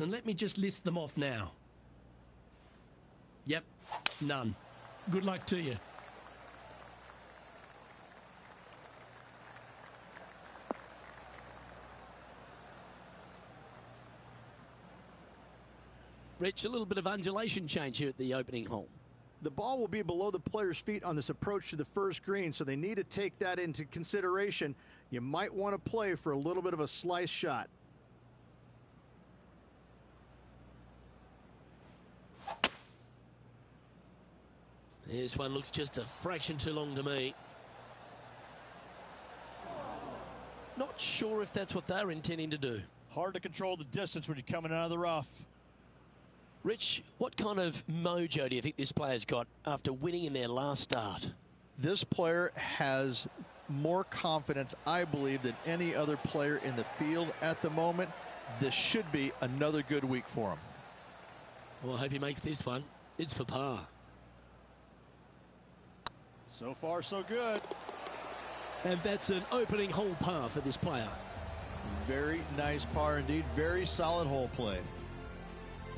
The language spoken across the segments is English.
And let me just list them off now. Yep, none. Good luck to you. Rich, a little bit of undulation change here at the opening hole. The ball will be below the player's feet on this approach to the first green, so they need to take that into consideration. You might want to play for a little bit of a slice shot. This one looks just a fraction too long to me. Not sure if that's what they're intending to do. Hard to control the distance when you're coming out of the rough. Rich, what kind of mojo do you think this player's got after winning in their last start? This player has more confidence, I believe, than any other player in the field at the moment. This should be another good week for him. Well, I hope he makes this one. It's for par. So far, so good. And that's an opening hole par for this player. Very nice par indeed. Very solid hole played.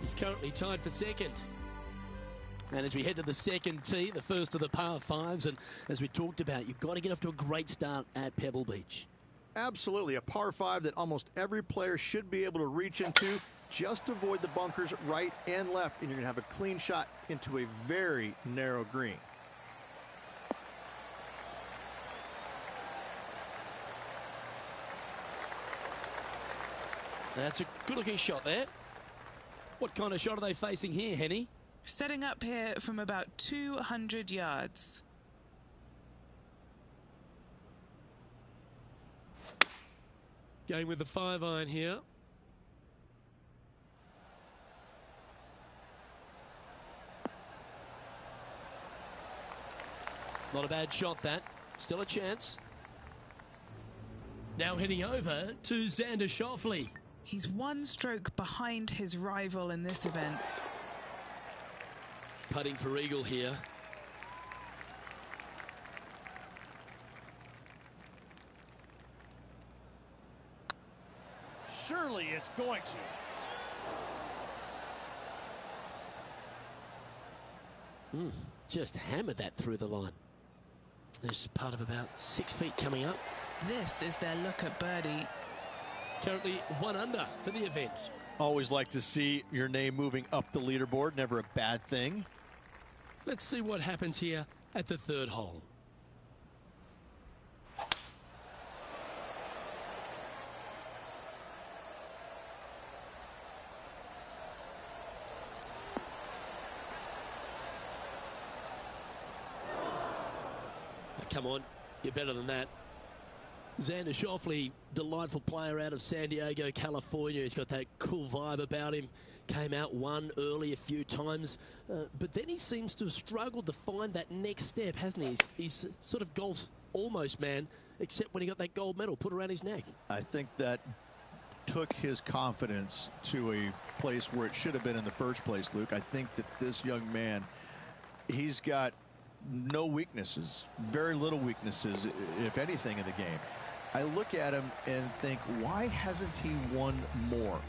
He's currently tied for second. And as we head to the second tee, the first of the par fives, and as we talked about, you've got to get off to a great start at Pebble Beach. Absolutely. A par five that almost every player should be able to reach into. Just avoid the bunkers right and left, and you're going to have a clean shot into a very narrow green. That's a good-looking shot there. What kind of shot are they facing here, Henny? Setting up here from about 200 yards. Going with the 5-iron here. Not a bad shot, that. Still a chance. Now heading over to Xander Schauffele. He's one stroke behind his rival in this event. Putting for eagle here. Surely it's going to. Just hammered that through the line. There's part of about 6 feet coming up. This is their look at birdie. Currently 1 under for the event. Always like to see your name moving up the leaderboard. Never a bad thing. Let's see what happens here at the third hole. Come on, you're better than that. Xander Schauffele, delightful player out of San Diego, California. He's got that cool vibe about him. Came out one early a few times, but then he seems to have struggled to find that next step, hasn't he? He's sort of golf's almost man, except when he got that gold medal put around his neck. I think that took his confidence to a place where it should have been in the first place, Luke. I think that this young man, he's got no weaknesses, very little weaknesses, if anything, in the game. I look at him and think, why hasn't he won more?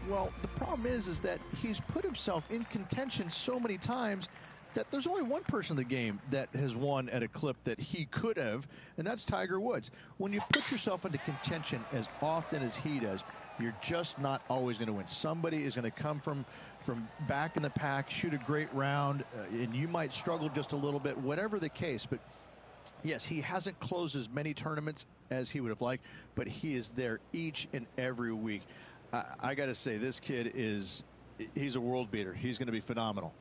Well, the problem is that he's put himself in contention so many times that there's only one person in the game that has won at a clip that he could have, and that's Tiger Woods. When you put yourself into contention as often as he does, you're just not always going to win. Somebody is going to come from back in the pack, shoot a great round, and you might struggle just a little bit, whatever the case. But yes, he hasn't closed as many tournaments as he would have liked, but he is there each and every week. I got to say, this kid he's a world beater. He's going to be phenomenal.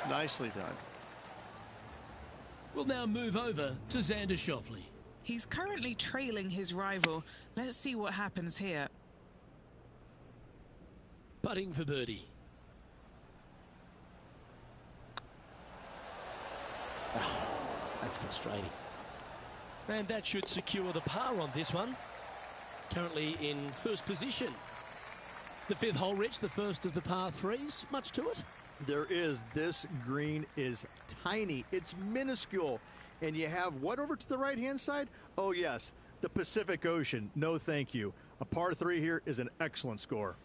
Nicely done. We'll now move over to Xander Schauffele. He's currently trailing his rival. Let's see what happens here. Putting for birdie. Oh, that's frustrating. And that should secure the par on this one. Currently in first position. The fifth hole, Rich, the first of the par threes. Much to it? There is. This green is tiny. It's minuscule. And you have what over to the right-hand side? Oh, yes, the Pacific Ocean. No, thank you. A par 3 here is an excellent score.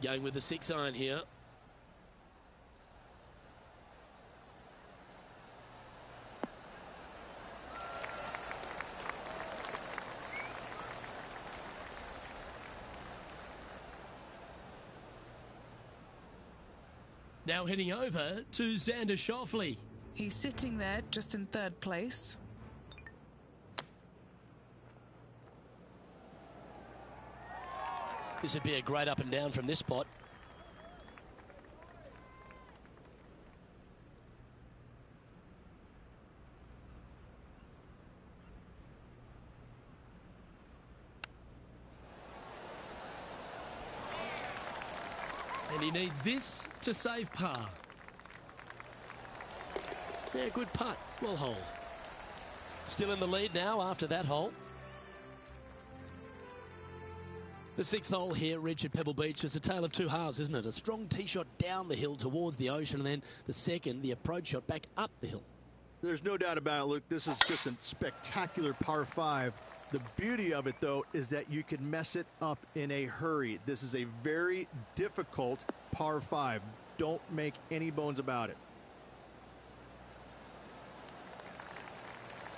Going with the 6-iron here. Now heading over to Xander Schauffele. He's sitting there just in third place. This would be a great up and down from this spot. And he needs this to save par. Yeah, good putt. Well hold. Still in the lead now after that hole. The 6th hole here, Rich, at Pebble Beach, is a tale of two halves, isn't it? A strong tee shot down the hill towards the ocean, and then the second, the approach shot back up the hill. There's no doubt about it, Luke. This is just a spectacular par 5. The beauty of it, though, is that you can mess it up in a hurry. This is a very difficult par 5. Don't make any bones about it.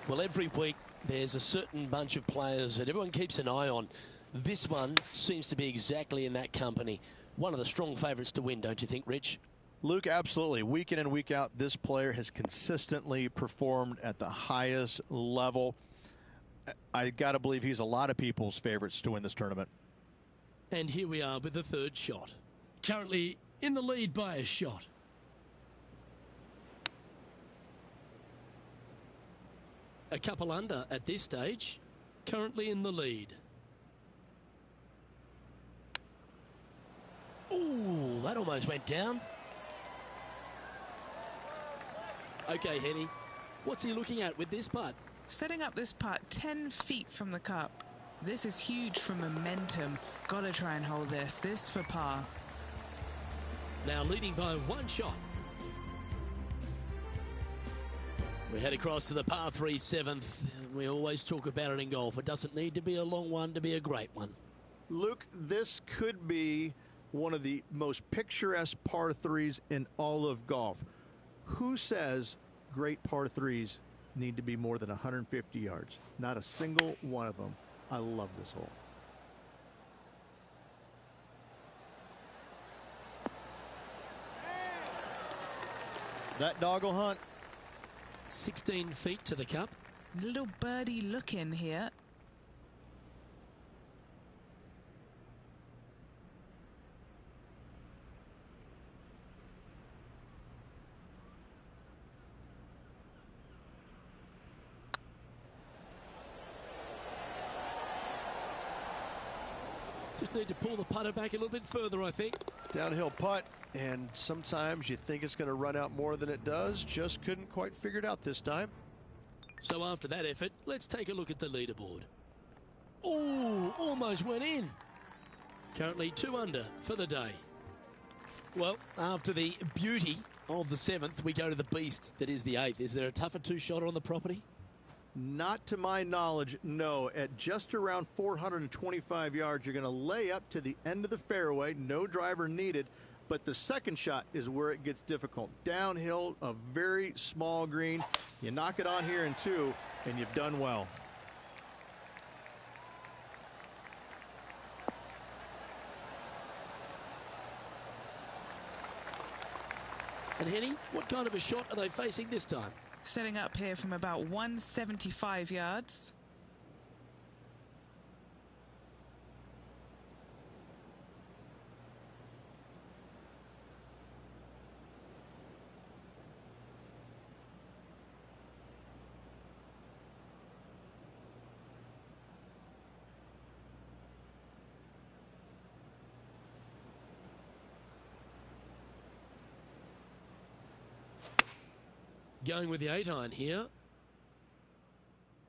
Well, every week there's a certain bunch of players that everyone keeps an eye on. This one seems to be exactly in that company. One of the strong favourites to win, don't you think, Rich? Luke, absolutely. Week in and week out, this player has consistently performed at the highest level. I got to believe he's a lot of people's favorites to win this tournament. And here we are with the 3rd shot. Currently in the lead by a shot. A couple under at this stage. Currently in the lead. Ooh, that almost went down. Okay, Henny, what's he looking at with this putt? Setting up this putt 10 feet from the cup. This is huge for momentum. Gotta try and hold this. This for par. Now leading by 1 shot. We head across to the par 3 7th. We always talk about it in golf. It doesn't need to be a long one to be a great one. Luke, this could be one of the most picturesque par 3s in all of golf. Who says great par 3s need to be more than 150 yards? Not a single one of them. I love this hole. That dog will hunt. 16 feet to the cup. Little birdie look in here. Just need to pull the putter back a little bit further, I think. Downhill putt, and sometimes you think it's going to run out more than it does. Just couldn't quite figure it out this time. So after that effort, let's take a look at the leaderboard. Oh, almost went in. Currently 2 under for the day. Well, after the beauty of the 7th, we go to the beast that is the 8th. Is there a tougher 2-shotter on the property? Not to my knowledge, no. At just around 425 yards, you're going to lay up to the end of the fairway. No driver needed. But the second shot is where it gets difficult. Downhill, a very small green. You knock it on here in 2, and you've done well. And Henny, what kind of a shot are they facing this time? Setting up here from about 175 yards. Going with the 8-iron here.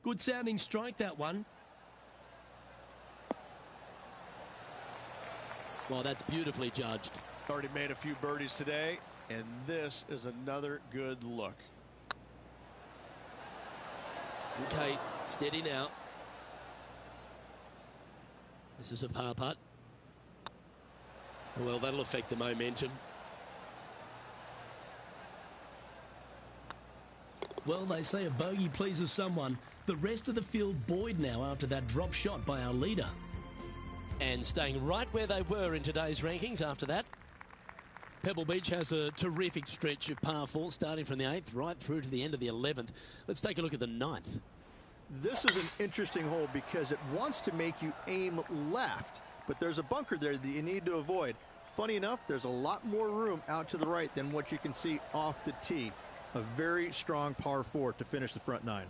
Good sounding strike, that one. Well, that's beautifully judged. Already made a few birdies today, and this is another good look. Okay, steady now. This is a par putt. Well, that'll affect the momentum. Well, they say a bogey pleases someone. The rest of the field buoyed now after that drop shot by our leader. And staying right where they were in today's rankings after that. Pebble Beach has a terrific stretch of par 4 starting from the 8th right through to the end of the 11th. Let's take a look at the 9th. This is an interesting hole because it wants to make you aim left, but there's a bunker there that you need to avoid. Funny enough, there's a lot more room out to the right than what you can see off the tee. A very strong par 4 to finish the front 9.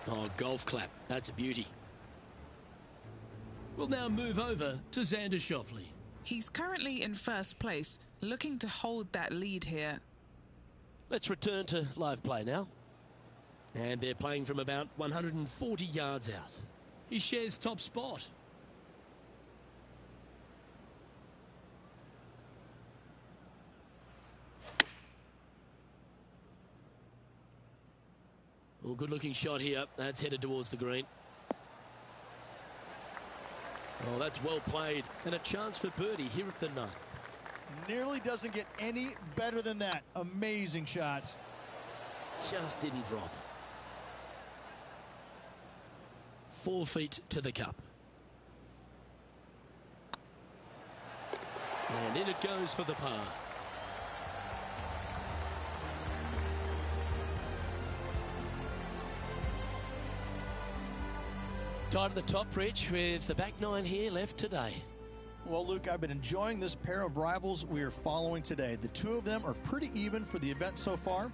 Oh, golf clap. That's a beauty. We'll now move over to Xander Schauffele. He's currently in first place, looking to hold that lead here. Let's return to live play now. And they're playing from about 140 yards out. He shares top spot. Well, good looking shot here. That's headed towards the green. Oh, that's well played. And a chance for birdie here at the 9th. Nearly doesn't get any better than that. Amazing shot. Just didn't drop. 4 feet to the cup. And in it goes for the par. Tied at the top, Rich, with the back 9 here left today. Well, Luke, I've been enjoying this pair of rivals we are following today. The two of them are pretty even for the event so far.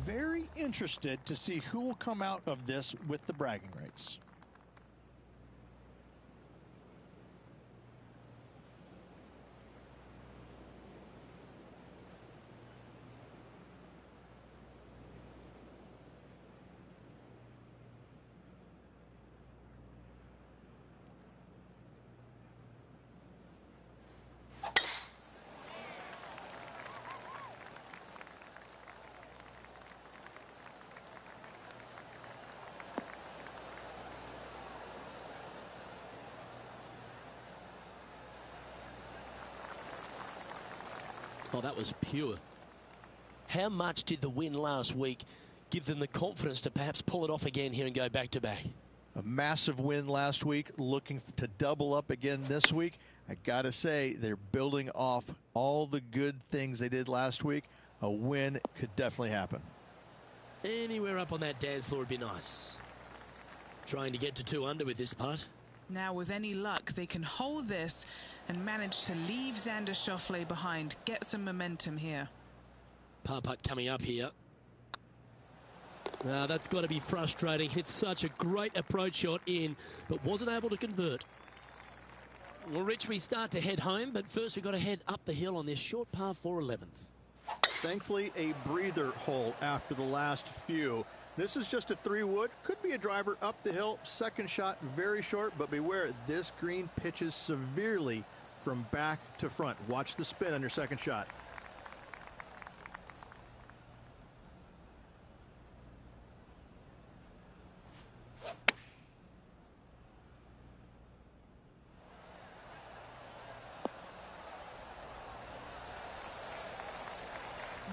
Very interested to see who will come out of this with the bragging rights. Oh, that was pure. How much did the win last week give them the confidence to perhaps pull it off again here and go back to back? A massive win last week, looking to double up again this week. I gotta say, they're building off all the good things they did last week. A win could definitely happen. Anywhere up on that dance floor would be nice. Trying to get to 2 under with this putt. Now, with any luck, they can hold this and manage to leave Xander Schauffele behind, get some momentum here. Par putt coming up here. That's got to be frustrating. It's such a great approach shot in, but wasn't able to convert. Well, Rich, we start to head home, but first we've got to head up the hill on this short par 4 11th. Thankfully, a breather hole after the last few. This is just a 3-wood. Could be a driver up the hill. Second shot, very short, but beware, this green pitches severely from back to front. Watch the spin on your second shot.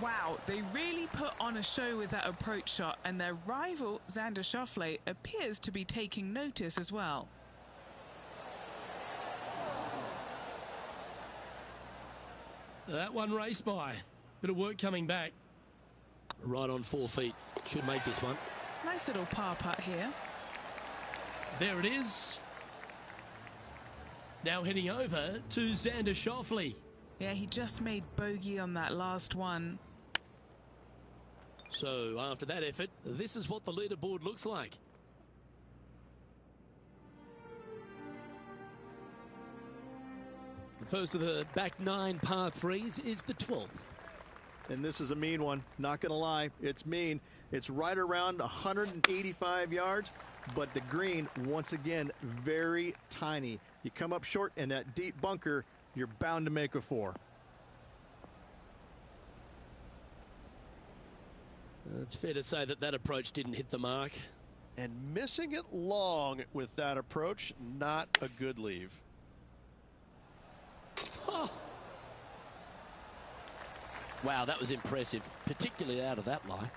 Wow, they really put on a show with that approach shot, and their rival, Xander Schauffele, appears to be taking notice as well. That one raced by. Bit of work coming back. Right on 4 feet. Should make this one. Nice little par putt here. There it is. Now heading over to Xander Schauffele. Yeah, he just made bogey on that last one. So after that effort, this is what the leaderboard looks like. The first of the back 9 par 3s is the 12th. And this is a mean one. Not going to lie. It's mean. It's right around 185 yards. but the green, once again, very tiny. You come up short in that deep bunker, you're bound to make a 4. It's fair to say that that approach didn't hit the mark. And missing it long with that approach, not a good leave. Oh. Wow, that was impressive, particularly out of that lie.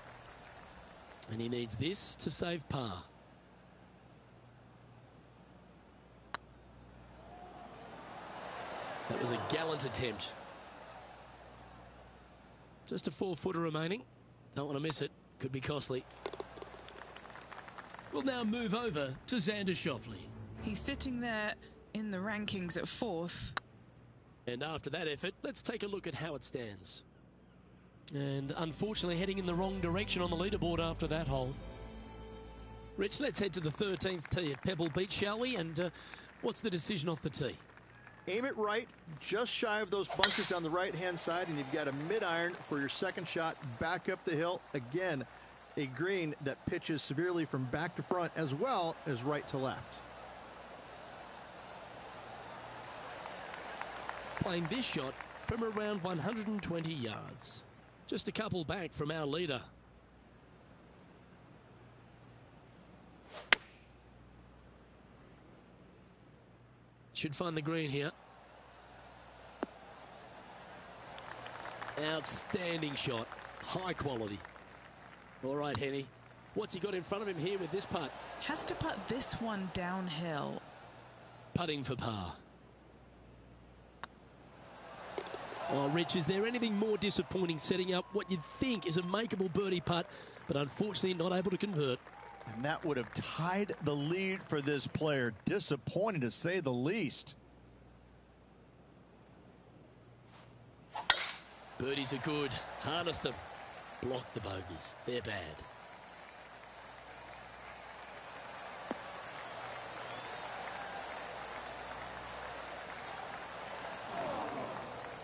And he needs this to save par. That was a gallant attempt. Just a 4-footer remaining. Don't want to miss it. Could be costly. We'll now move over to Xander Schauffele. He's sitting there in the rankings at 4th. And after that effort, let's take a look at how it stands. And unfortunately heading in the wrong direction on the leaderboard after that hole. Rich, let's head to the 13th tee at Pebble Beach, shall we? And what's the decision off the tee? Aim it right, just shy of those bunkers down the right-hand side, and you've got a mid-iron for your second shot back up the hill. Again, a green that pitches severely from back to front as well as right to left. Playing this shot from around 120 yards. Just a couple back from our leader. Should find the green here. Outstanding shot. High quality. All right, Henny. What's he got in front of him here with this putt? Has to putt this one downhill. Putting for par. Oh, Rich, is there anything more disappointing setting up what you'd think is a makeable birdie putt, but unfortunately not able to convert? And that would have tied the lead for this player. Disappointing to say the least. Birdies are good. Harness them. Block the bogeys. They're bad.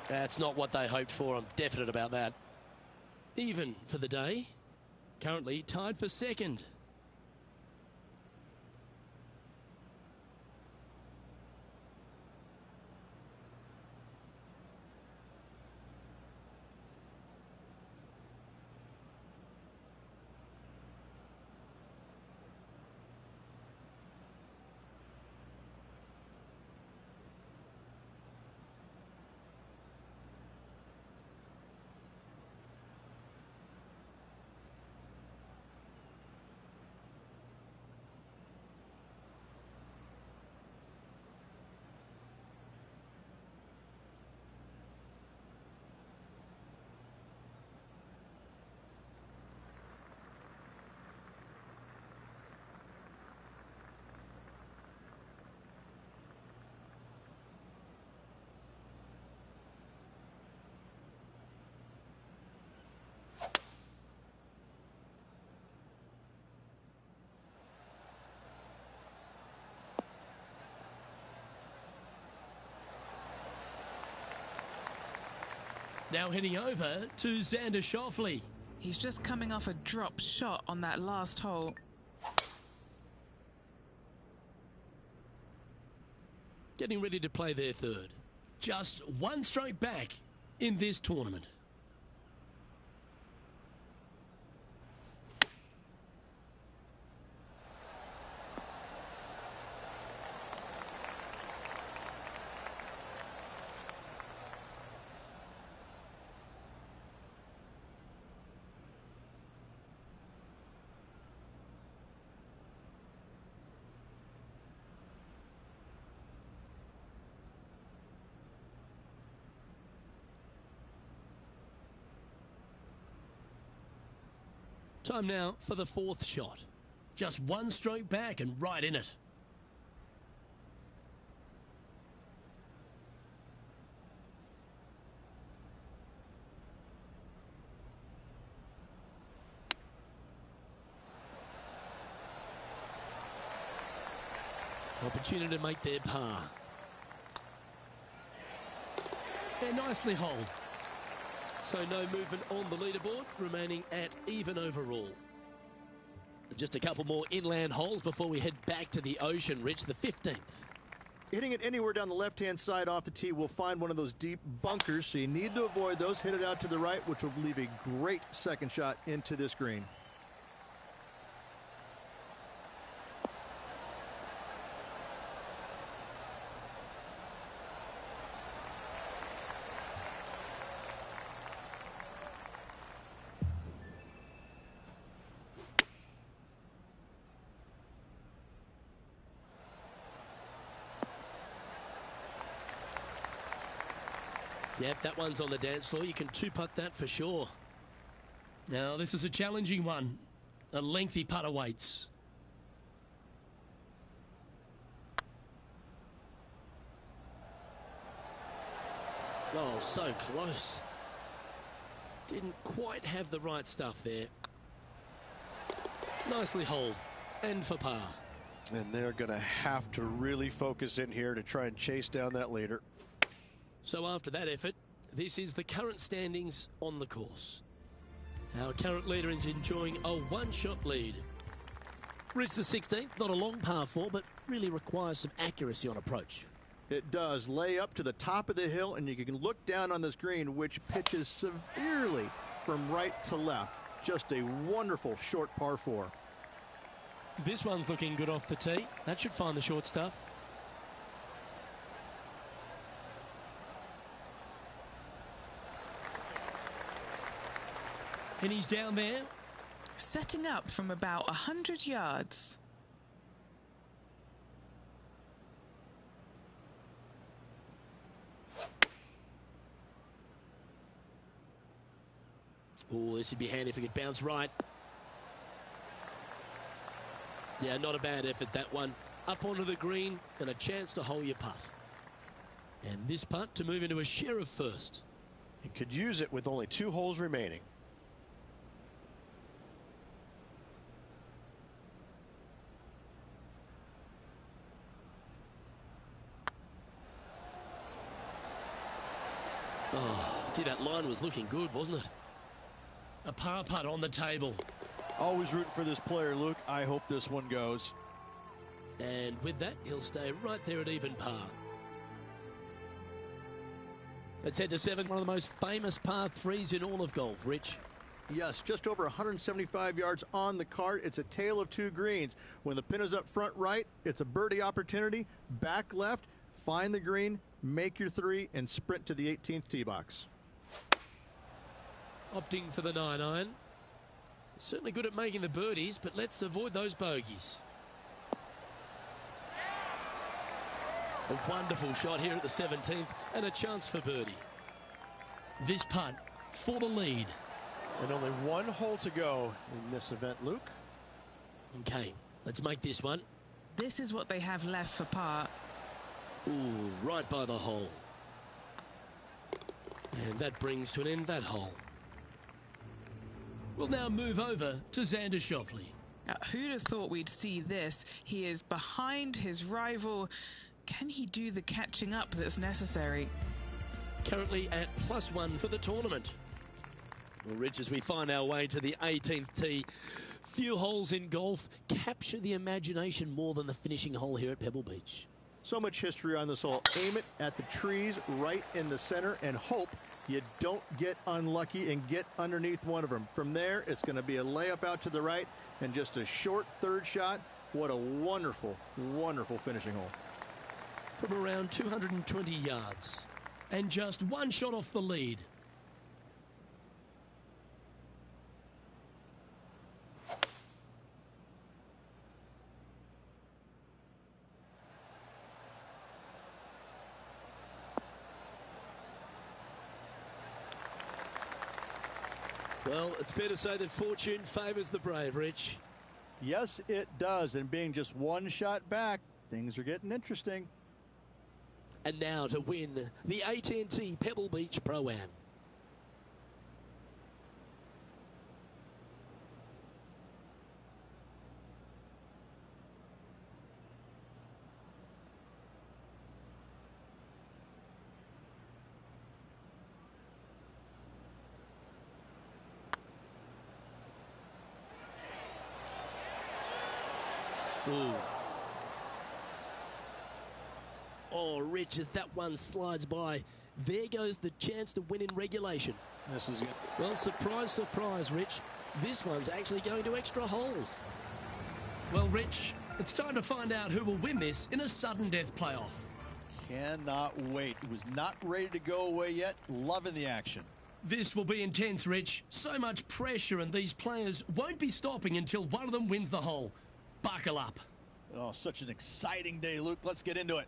That's not what they hoped for. I'm definite about that. Even for the day. Currently tied for second. Now heading over to Xander Schauffele. He's just coming off a drop shot on that last hole. Getting ready to play their third. Just one stroke back in this tournament. Time now for the fourth shot. Just one stroke back and right in it. Opportunity to make their par. They're nicely holed. So no movement on the leaderboard, remaining at even overall. Just a couple more inland holes before we head back to the ocean. Rich, the 15th. Hitting it anywhere down the left-hand side off the tee will find one of those deep bunkers, so you need to avoid those. Hit it out to the right, which will leave a great second shot into this green. Yep, that one's on the dance floor. You can two-putt that for sure. Now, this is a challenging one. A lengthy putt awaits. Oh, so close. Didn't quite have the right stuff there. Nicely holed. And for par. And they're going to have to really focus in here to try and chase down that leader. So after that effort, this is the current standings on the course. Our current leader is enjoying a one-shot lead. Rich, the 16th, not a long par 4, but really requires some accuracy on approach. It does. Lay up to the top of the hill, and you can look down on this green, which pitches severely from right to left. Just a wonderful short par 4. This one's looking good off the tee. That should find the short stuff. And he's down there. Setting up from about 100 yards. Oh, this would be handy if it could bounce right. Yeah, not a bad effort, that one. Up onto the green and a chance to hole your putt. And this putt to move into a share of first. He could use it with only 2 holes remaining. Oh, gee, that line was looking good, wasn't it? A par putt on the table. Always rooting for this player, Luke. I hope this one goes. And with that, he'll stay right there at even par. Let's head to 7, one of the most famous par 3s in all of golf. Rich. Yes, just over 175 yards on the cart. It's a tale of 2 greens. When the pin is up front right, it's a birdie opportunity. Back left, find the green, make your 3, and sprint to the 18th tee box. Opting for the 9-iron. Certainly good at making the birdies, but let's avoid those bogeys. A wonderful shot here at the 17th and a chance for birdie. This putt for the lead. And only 1 hole to go in this event, Luke. Okay, let's make this one. This is what they have left for par. Ooh, right by the hole. And that brings to an end that hole. We'll now move over to Xander Schauffele. Who'd have thought we'd see this? He is behind his rival. Can he do the catching up that's necessary? Currently at +1 for the tournament. Well, Rich, as we find our way to the 18th tee, few holes in golf capture the imagination more than the finishing hole here at Pebble Beach. So much history on this hole. Aim it at the trees right in the center and hope you don't get unlucky and get underneath one of them. From there, it's going to be a layup out to the right and just a short 3rd shot. What a wonderful, wonderful finishing hole. From around 220 yards. And just 1 shot off the lead. Well, it's fair to say that fortune favours the brave, Rich. Yes, it does. And being just 1 shot back, things are getting interesting. And now to win the AT&T Pebble Beach Pro-Am. Ooh. Oh, Rich, as that one slides by, there goes the chance to win in regulation. This is good. Well, surprise, surprise, Rich. This one's actually going to extra holes. Well, Rich, it's time to find out who will win this in a sudden death playoff. Cannot wait. Was not ready to go away yet. Loving the action. This will be intense, Rich. So much pressure, and these players won't be stopping until one of them wins the hole. Buckle up. Oh, such an exciting day, Luke. Let's get into it.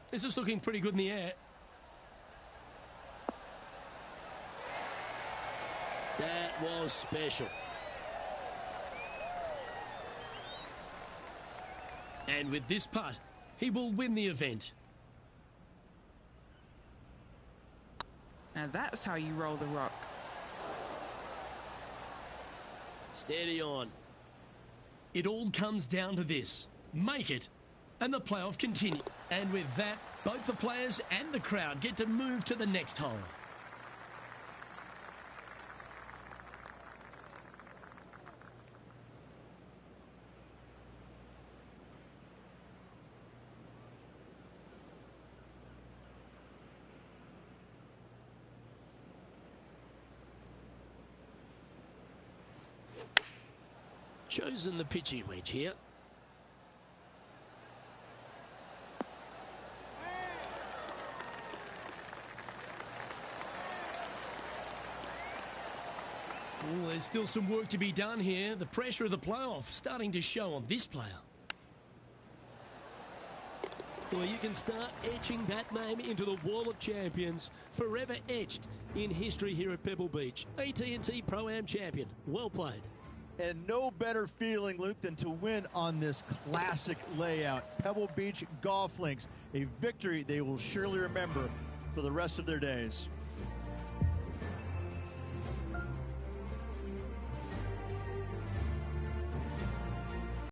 This is looking pretty good in the air. That was special. And with this putt, he will win the event. Now that's how you roll the rock. Steady on. It all comes down to this. Make it, and the playoff continues. And with that, both the players and the crowd get to move to the next hole. Chosen the pitching wedge here. Oh, there's still some work to be done here. The pressure of the playoff starting to show on this player. Well, you can start etching that name into the wall of champions, forever etched in history here at Pebble Beach. AT&T Pro-Am champion. Well played. And no better feeling, Luke, than to win on this classic layout. Pebble Beach Golf Links, a victory they will surely remember for the rest of their days.